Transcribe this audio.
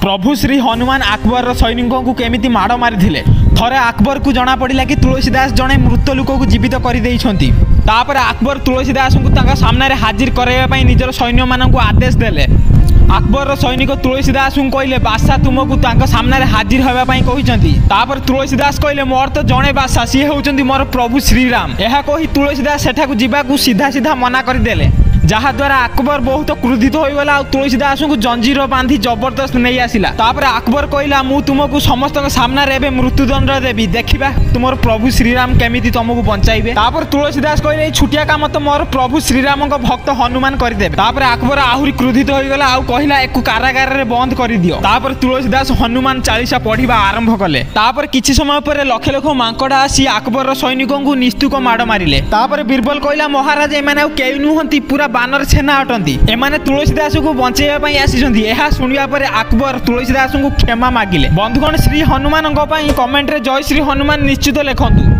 प्रभु श्री हनुमान अकबर सैनिकों को केमिति माड़ मारी थरे अकबर को जना पड़ा कि तुलसीदास जड़े मृत लोक को जीवित कर अकबर तुलसीदास को सामने हाजिर करने निजर सैन्य मानक आदेश देले। अकबर सैनिक तुलसीदास को कहले बादशाह तुमको सामने हाजिर होगापाई कहते। तुलसीदास कहले मोर तो जड़े बादशाह सी होउचंदी मोर प्रभु श्रीराम। यह कही तुलसीदास सेठाकू जीवाकू सीधा सीधा मना करदेले, जहाद्वारा अकबर बहुत क्रोधित होगला। तुलसीदास को जंजीर बांधी जबरदस्त नहीं आसला। अकबर कहला मु तुमको समस्त सामने मृत्युदंड देवी, देखा तुम प्रभु श्रीराम केमिति तुमको बचाइबे। तुलसीदास कहले छुटिया काम तो मोर प्रभु श्रीराम भक्त हनुमान करदे। अकबर आहरी क्रोधित होगला आ कहला एक कारागार रे बंद कर दियो। तुलसीदास हनुमान चालीसा पढ़ा आरंभ कले। किछि समय पर लक्ष लक्ष मांकड़ा आसी अकबर सैनिकों को निस्तुक माड़ मारे। बीरबल कहला महाराज एमाने केही नुहंती, पूरा बानर सेना अटंती, एमाने तुलसीदास को बचाइबा आसी। यह शुणिया पर अकबर तुलसीदास को क्षमा मागिले। बंधुगण श्री हनुमान कमेंट रे जय श्री हनुमान निश्चित लिखंतु।